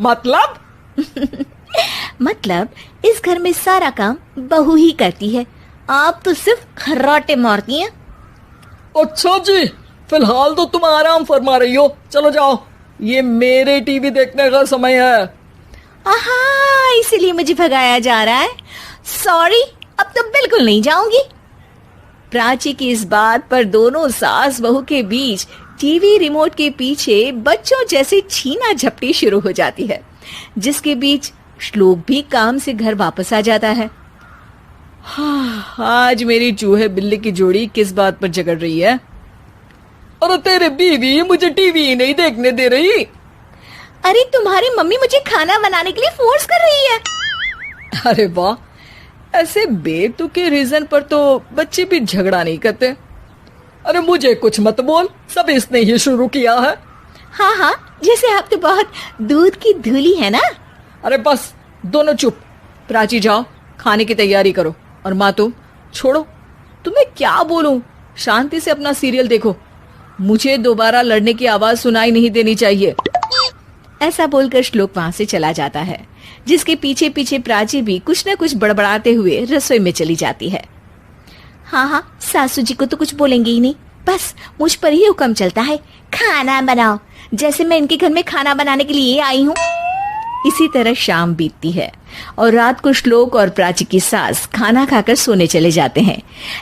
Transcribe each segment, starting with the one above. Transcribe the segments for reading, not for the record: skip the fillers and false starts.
मतलब? मतलब इस घर में सारा काम बहू ही करती है, आप तो सिर्फ खर्राटे मारती हैं। अच्छा जी, फिलहाल तो तुम आराम फरमा रही हो, चलो जाओ, ये मेरे टीवी देखने का समय है। आहा, इसीलिए मुझे भगाया जा रहा है। सॉरी, अब तो बिल्कुल नहीं जाऊंगी। प्राची की इस बात पर दोनों सास बहू के बीच टीवी रिमोट के पीछे बच्चों जैसे छीना झपटी शुरू हो जाती है, जिसके बीच श्लोक भी काम से घर वापस आ जाता है। हाँ, आज मेरी चूहे बिल्ली की जोड़ी किस बात पर झगड़ रही है? अरे तेरे बीवी मुझे टीवी ही नहीं देखने दे रही। अरे तुम्हारी मम्मी मुझे खाना बनाने के लिए फोर्स कर रही है। अरे वाह, ऐसे बेतुके रीजन पर तो बच्चे भी झगड़ा नहीं करते। अरे मुझे कुछ मत बोल, सब इसने ही शुरू किया है। हाँ हाँ, जैसे आप तो बहुत दूध की धूली है ना। अरे बस, दोनों चुप। प्राची जाओ, खाने की तैयारी करो। और माँ तुम छोड़ो, तुम्हें क्या बोलूं, शांति से अपना सीरियल देखो, मुझे दोबारा लड़ने की आवाज सुनाई नहीं देनी चाहिए। ऐसा बोलकर श्लोक वहां से चला जाता है, जिसके पीछे पीछे प्राची भी कुछ न कुछ बड़बड़ाते हुए रसोई में चली जाती है। हाँ हाँ, सासू जी को तो कुछ बोलेंगे ही नहीं, बस मुझ पर ही हुक्म चलता है, खाना बनाओ, जैसे मैं इनके घर में खाना बनाने के लिए आई हूँ। इसी तरह शाम बीतती है और रात को श्लोक और प्राची की सास खाना खाकर सोने चले जाते हैं,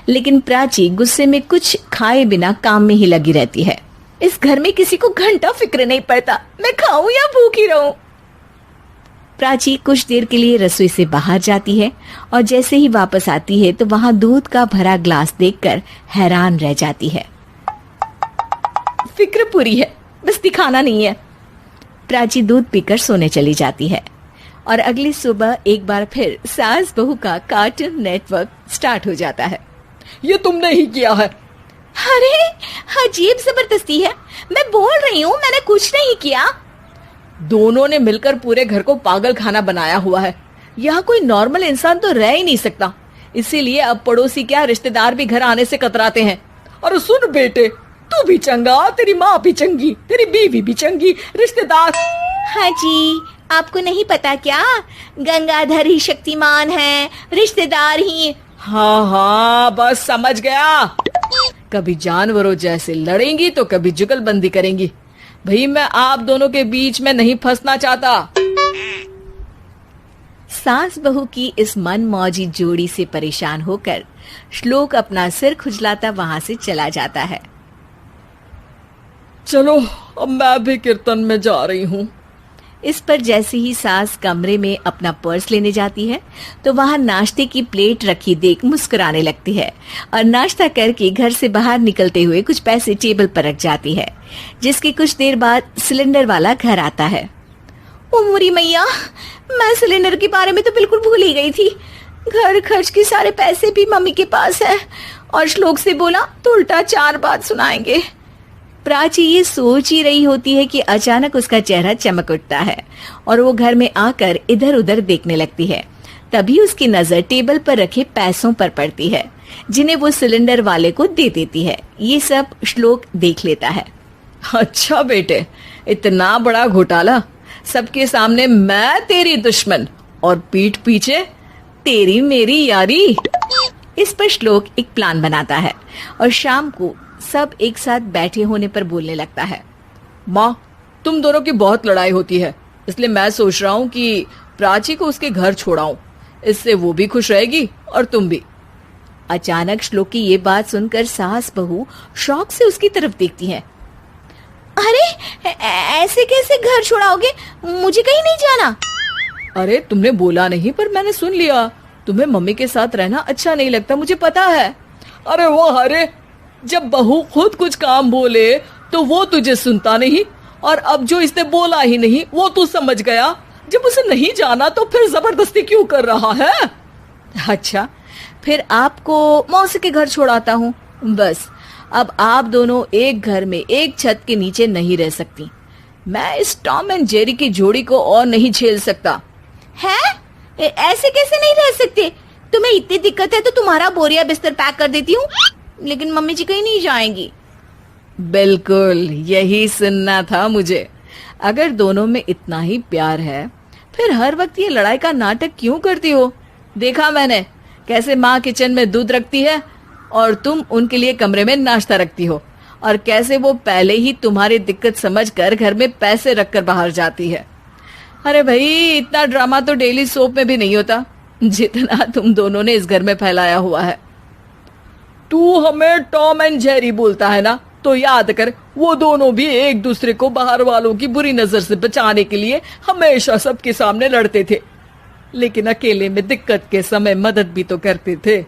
लेकिन प्राची गुस्से में कुछ खाए बिना काम में ही लगी रहती है। इस घर में किसी को घंटा फिक्र नहीं पड़ता, मैं खाऊं या भूखी रहूं। प्राची कुछ देर के लिए रसोई से बाहर जाती है और जैसे ही वापस आती है तो वहां दूध का भरा ग्लास देखकर हैरान रह जाती है। फिक्र पूरी है, बस दिखाना नहीं है। प्राची दूध पीकर सोने चली जाती है और अगली सुबह एक बार फिर सास बहू का कार्टून नेटवर्क स्टार्ट हो जाता है। ये तुमने ही किया है। अरे अजीब जबरदस्ती है, मैं बोल रही हूँ मैंने कुछ नहीं किया। दोनों ने मिलकर पूरे घर को पागल खाना बनाया हुआ है। यहाँ कोई नॉर्मल इंसान तो रह ही नहीं सकता, इसीलिए अब पड़ोसी क्या रिश्तेदार भी घर आने से कतराते हैं। और सुन बेटे, तू भी चंगा, तेरी माँ भी चंगी, तेरी बीवी भी चंगी, रिश्तेदार। हाँ जी, आपको नहीं पता क्या, गंगाधर ही शक्तिमान है, रिश्तेदार ही। हाँ हाँ, बस समझ गया। कभी जानवरों जैसे लड़ेंगी तो कभी जुगलबंदी करेंगी। भाई मैं आप दोनों के बीच में नहीं फंसना चाहता। सास बहू की इस मनमौजी जोड़ी से परेशान होकर श्लोक अपना सिर खुजलाता वहां से चला जाता है। चलो अब मैं भी कीर्तन में जा रही हूँ। इस पर जैसे ही सास कमरे में अपना पर्स लेने जाती है तो वहां नाश्ते की प्लेट रखी देख मुस्कुराने लगती है और नाश्ता करके घर से बाहर निकलते हुए कुछ पैसे टेबल पर रख जाती है, जिसके कुछ देर बाद सिलेंडर वाला घर आता है। ओ मोरी मैया, मैं सिलेंडर के बारे में तो बिल्कुल भूल ही गई थी। घर खर्च के सारे पैसे भी मम्मी के पास है और श्लोक से बोला तो उल्टा 4 बात सुनाएंगे। प्राची ये सोच ही रही होती है कि अचानक उसका चेहरा चमक उठता है और वो घर में आकर इधर उधर देखने लगती है। तभी उसकी नजर टेबल पर रखे पैसों पर पड़ती है, जिन्हें वो सिलेंडर वाले को दे देती है। ये सब श्लोक देख लेता है। अच्छा बेटे, इतना बड़ा घोटाला, सबके सामने मैं तेरी दुश्मन और पीठ पीछे तेरी मेरी यारी। इस पर श्लोक एक प्लान बनाता है और शाम को सब एक साथ बैठे होने पर बोलने लगता है। माँ, तुम दोनों की बहुत लड़ाई होती है, इसलिए मैं सोच रहा हूँ कि प्राची को उसके घर छोड़ाऊं, इससे वो भी खुश रहेगी और तुम भी। अचानक श्लोक की ये बात सुनकर सास बहू शौक से उसकी तरफ देखती है। अरे ऐसे कैसे घर छोड़ाओगे, मुझे कहीं नहीं जाना। अरे तुमने बोला नहीं पर मैंने सुन लिया, तुम्हें मम्मी के साथ रहना अच्छा नहीं लगता, मुझे पता है। अरे वो अरे, जब बहू खुद कुछ काम बोले तो वो तुझे सुनता नहीं, और अब जो इसने बोला ही नहीं वो तू समझ गया। जब उसे नहीं जाना तो फिर जबरदस्ती क्यों कर रहा है? अच्छा, फिर आपको मौसी के घर छोड़ाता हूँ। बस अब आप दोनों एक घर में एक छत के नीचे नहीं रह सकती। मैं इस टॉम एंड जेरी की जोड़ी को और नहीं झेल सकता। है? ऐसे कैसे नहीं रह सकते? तुम्हें इतनी दिक्कत है तो तुम्हारा बोरिया बिस्तर पैक कर देती हूँ, लेकिन मम्मी जी कहीं नहीं जाएंगी। बिल्कुल यही सुनना था मुझे। अगर दोनों में इतना ही प्यार है फिर हर वक्त ये लड़ाई का नाटक क्यों करती हो? देखा मैंने कैसे माँ किचन में दूध रखती है और तुम उनके लिए कमरे में नाश्ता रखती हो, और कैसे वो पहले ही तुम्हारी दिक्कत समझकर घर में पैसे रखकर बाहर जाती है। अरे भाई, इतना ड्रामा तो डेली सोप में भी नहीं होता जितना तुम दोनों ने इस घर में फैलाया हुआ है। तू हमें टॉम एंड जेरी बोलता है ना, तो याद कर वो दोनों भी एक दूसरे को बाहर वालों की बुरी नजर से बचाने के लिए हमेशा सबके सामने लड़ते थे, लेकिन अकेले में दिक्कत के समय मदद भी तो करते थे।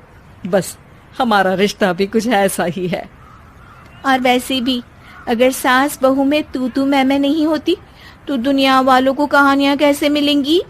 बस हमारा रिश्ता भी कुछ ऐसा ही है। और वैसे भी अगर सास बहू में तू मैं नहीं होती तो दुनिया वालों को कहानियां कैसे मिलेंगी?